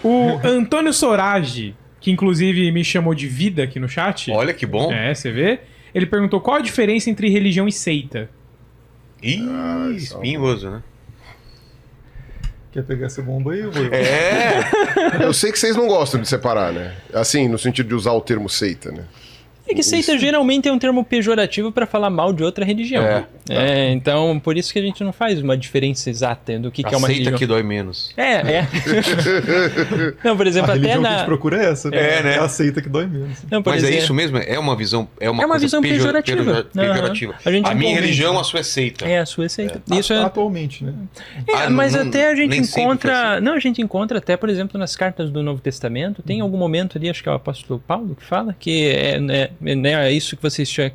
O Antônio Sorage, que inclusive me chamou de vida aqui no chat. Olha que bom. É, você vê? Ele perguntou qual a diferença entre religião e seita. Ih, espinhoso, né? Quer pegar essa bomba aí? É. Eu sei que vocês não gostam de separar, né? Assim, no sentido de usar o termo seita, né? É que seita geralmente é um termo pejorativo para falar mal de outra religião. Então, por isso que a gente não faz uma diferença exata do que é uma religião. Aceita que dói menos. Não, por exemplo, A até religião que a gente procura é essa, né? né? Aceita que dói menos. Não, por Mas exemplo, é isso mesmo? É uma visão... É uma uma coisa visão pejorativa. pejorativa. A gente A minha comenta. religião, a sua é seita. É, a sua é seita. Isso é... Atualmente, né? mas não- até a gente nem sempre foi encontra... assim. Não, a gente encontra até, por exemplo, nas cartas do Novo Testamento, tem algum momento ali, acho que é o apóstolo Paulo que fala, que é isso que vocês chamam,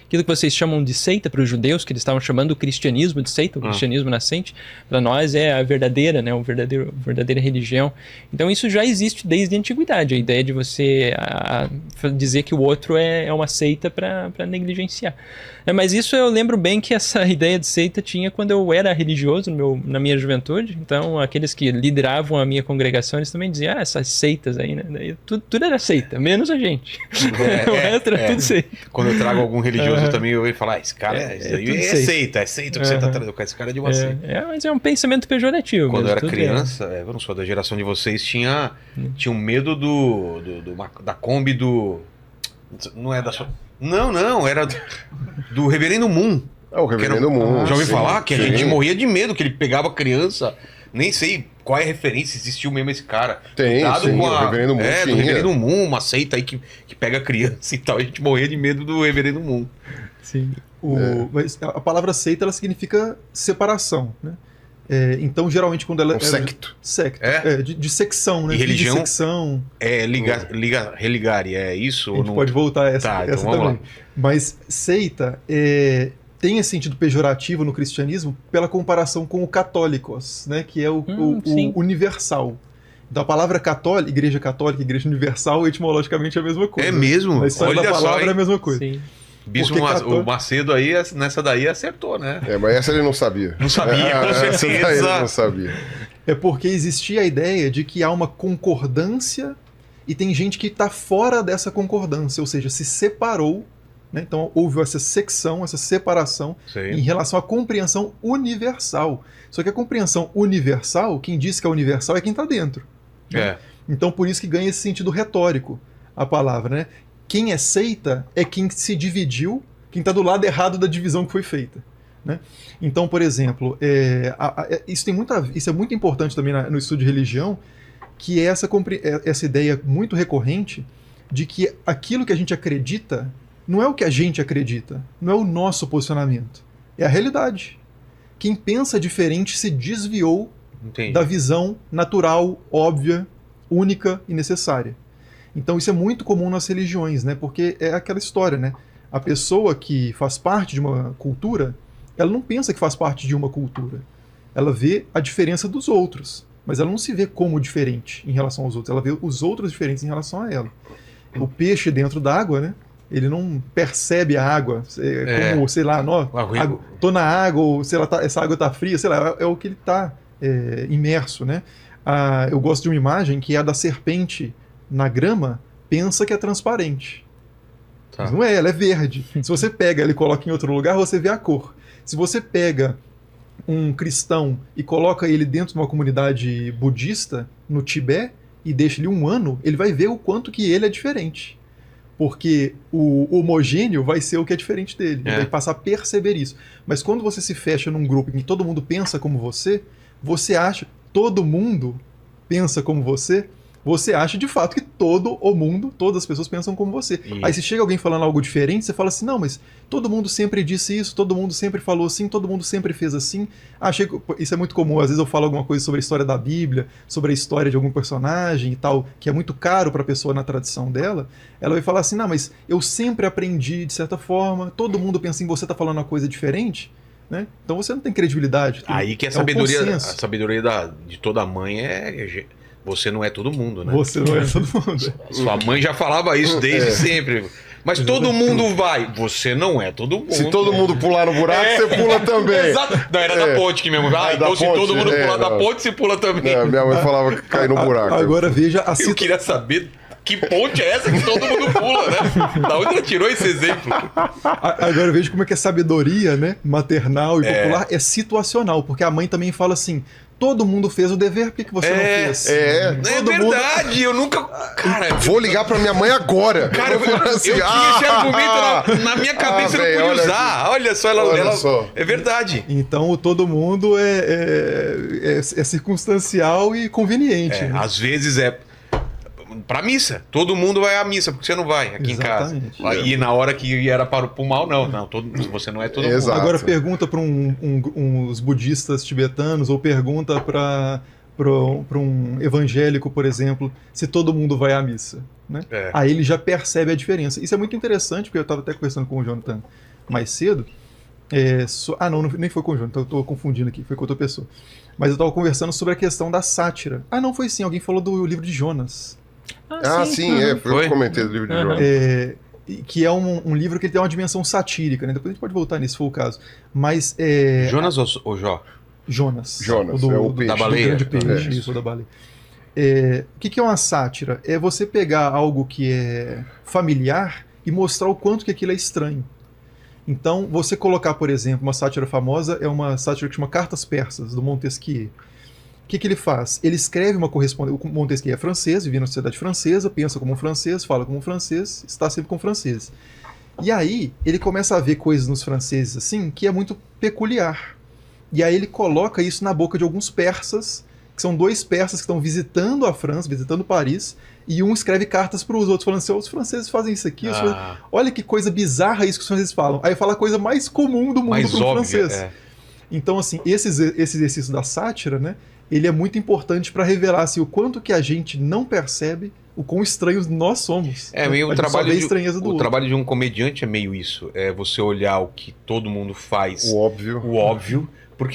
aquilo que vocês chamam de seita para os judeus, que eles estavam chamando o cristianismo de seita, o cristianismo nascente, para nós é a verdadeira, né, a verdadeira religião. Então isso já existe desde a antiguidade, a ideia de você dizer que o outro é uma seita para negligenciar. Mas isso eu lembro bem que essa ideia de seita tinha quando eu era religioso na minha juventude. Então aqueles que lideravam a minha congregação, eles também diziam, essas seitas aí, né? Daí, tudo era seita, menos a gente. O resto era tudo seita. Quando eu trago algum religioso também, eu ia falar, esse cara é tudo seita o que você tá trazendo. Esse cara é de uma seita. Mas é um pensamento pejorativo. Quando eu mesmo, era criança, eu não sou da geração de vocês, tinha um medo da Kombi do... Não é da sua... Não, era do Reverendo Moon. O Reverendo Moon. Já ouviu sim, falar? Que a sim. gente morria de medo, que ele pegava a criança. Nem sei qual é a referência, existiu mesmo esse cara. Tem, Cuidado sim, com o Reverendo Moon do tinha. Reverendo Moon, uma seita aí que pega a criança e tal. A gente morria de medo do Reverendo Moon. Sim. Mas a palavra seita, ela significa separação, né? Então, geralmente, quando ela... secto. Secto. É? De secção, né? E religião? De secção. Religare, é isso? A gente pode voltar a essa então vamos também. lá. Mas seita tem esse sentido pejorativo no cristianismo pela comparação com o católicos, né? Que é o universal. Então a palavra católica, igreja universal, etimologicamente é a mesma coisa. É mesmo? Na história da Olha só, palavra hein? é a mesma coisa. Sim. Bispo Porque o Macedo aí, nessa daí acertou, né? Mas essa ele não sabia. Não sabia, com Essa daí certeza. ele não sabia. É porque existia a ideia de que há uma concordância e tem gente que está fora dessa concordância, ou seja, se separou, né? Então houve essa secção, essa separação Sim. em relação à compreensão universal. Só que a compreensão universal, quem diz que é universal é quem está dentro. Né? Então por isso que ganha esse sentido retórico a palavra, né? Quem é seita é quem se dividiu, quem está do lado errado da divisão que foi feita. Né? Então, por exemplo, isso é muito importante também no estudo de religião, que é essa ideia muito recorrente de que aquilo que a gente acredita não é o que a gente acredita, não é o nosso posicionamento, é a realidade. Quem pensa diferente se desviou da visão natural, óbvia, única e necessária. Então isso é muito comum nas religiões, né? Porque é aquela história, né? A pessoa que faz parte de uma cultura, ela não pensa que faz parte de uma cultura. Ela vê a diferença dos outros, mas ela não se vê como diferente em relação aos outros. Ela vê os outros diferentes em relação a ela. O peixe dentro d'água, né? Ele não percebe a água como, sei lá, tô na água, ou sei lá, essa água tá fria, sei lá, é o que ele tá imerso, né? Eu gosto de uma imagem que é a da serpente na grama, pensa que é transparente. Tá. Mas não é, ela é verde. Se você pega ela e coloca em outro lugar, você vê a cor. Se você pega um cristão e coloca ele dentro de uma comunidade budista, no Tibete, e deixa ele 1 ano, ele vai ver o quanto que ele é diferente. Porque o homogêneo vai ser o que é diferente dele. Ele vai passar a perceber isso. Mas quando você se fecha num grupo em que todo mundo pensa como você acha que todo mundo pensa como você acha de fato que todo o mundo, todas as pessoas pensam como você. Aí se chega alguém falando algo diferente, você fala assim, não, mas todo mundo sempre disse isso, todo mundo sempre falou assim, todo mundo sempre fez assim. Isso é muito comum, às vezes eu falo alguma coisa sobre a história da Bíblia, sobre a história de algum personagem e tal, que é muito caro para a pessoa na tradição dela, ela vai falar assim, não, mas eu sempre aprendi de certa forma, todo mundo pensa em você tá falando uma coisa diferente, né? Então você não tem credibilidade. Aí que a sabedoria de toda mãe você não é todo mundo, né? Você não é todo mundo. Sua mãe já falava isso desde sempre. Mas todo mundo vai. Você não é todo mundo. Se todo mundo pular no buraco, você pula também. Exato. Não, era da ponte que minha mãe. Ah, É, então da se ponte, todo mundo pular da não. ponte, você pula também. É, minha mãe falava que cair no buraco. Agora veja a Eu situação. queria saber que ponte é essa que todo mundo pula, né? Da onde ela tirou esse exemplo? Agora veja como é que a sabedoria, né, maternal e popular é situacional, porque a mãe também fala assim: todo mundo fez o dever, por que você não fez? É Todo mundo- verdade, eu nunca. Cara, Vou ligar pra minha mãe agora. Cara, eu falar assim, tinha esse argumento na minha cabeça, eu velho, não podia olha usar. Olha só, Olha só. É verdade. Então o todo mundo é circunstancial e conveniente. né? Às vezes é pra missa. Todo mundo vai à missa, porque você não vai aqui Exatamente. em casa. E na hora que era para o mal, não. Você não é todo mundo. Exato. Agora pergunta para uns budistas tibetanos ou pergunta para um evangélico, por exemplo, se todo mundo vai à missa. Né? Aí ele já percebe a diferença. Isso é muito interessante, porque eu estava até conversando com o Jonathan mais cedo. Não, nem foi com o Jonathan, eu estou confundindo aqui, foi com outra pessoa. Mas eu estava conversando sobre a questão da sátira. Não, foi sim, alguém falou do livro de Jonas. Sim, foi eu Foi? que comentei do livro de Jonas. Que é um livro que ele tem uma dimensão satírica, né? Depois a gente pode voltar nisso, se for o caso. Mas Jonas ou Jó? Jonas. Jonas, o é o peixe. Da baleia. Do grande peixe, É. isso, da baleia. O que é uma sátira? É você pegar algo que é familiar e mostrar o quanto que aquilo é estranho. Então, você colocar, por exemplo, uma sátira famosa é uma sátira que chama Cartas Persas, do Montesquieu. O que ele faz? Ele escreve uma correspondência. O Montesquieu é francês, vive na sociedade francesa, pensa como um francês, fala como um francês, está sempre com franceses. E aí, ele começa a ver coisas nos franceses assim que é muito peculiar. E aí ele coloca isso na boca de alguns persas, que são dois persas que estão visitando a França, visitando Paris, e um escreve cartas para os outros, falando assim: os franceses fazem isso aqui, olha que coisa bizarra isso que os franceses falam. Aí fala a coisa mais comum do mundo Mais para um óbvia. francês. Então, assim, esse exercício da sátira, né, ele é muito importante para revelar assim, o quanto que a gente não percebe o quão estranhos nós somos. Meio A o gente só vê a trabalho, estranheza do o outro. trabalho de um comediante é meio isso. É você olhar o que todo mundo faz, O óbvio. o óbvio. Por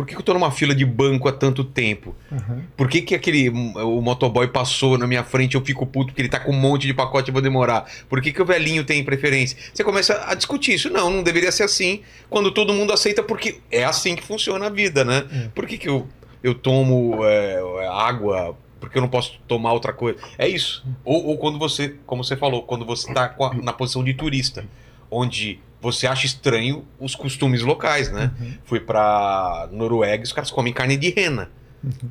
que eu tô numa fila de banco há tanto tempo? Uhum. Por que o motoboy passou na minha frente e eu fico puto porque ele tá com um monte de pacote e vou demorar? Por que o velhinho tem preferência? Você começa a discutir isso. Não deveria ser assim quando todo mundo aceita, porque é assim que funciona a vida, né? Por que eu tomo água porque eu não posso tomar outra coisa? É isso. Ou quando você, como você falou, quando você tá na posição de turista, onde você acha estranho os costumes locais, né? Fui pra Noruega e os caras comem carne de rena.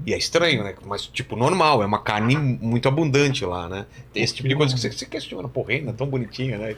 E é estranho, né? Mas, tipo, normal, é uma carne muito abundante lá, né? Tem esse tipo de coisa que você questiona, pô, rena, tão bonitinha, né?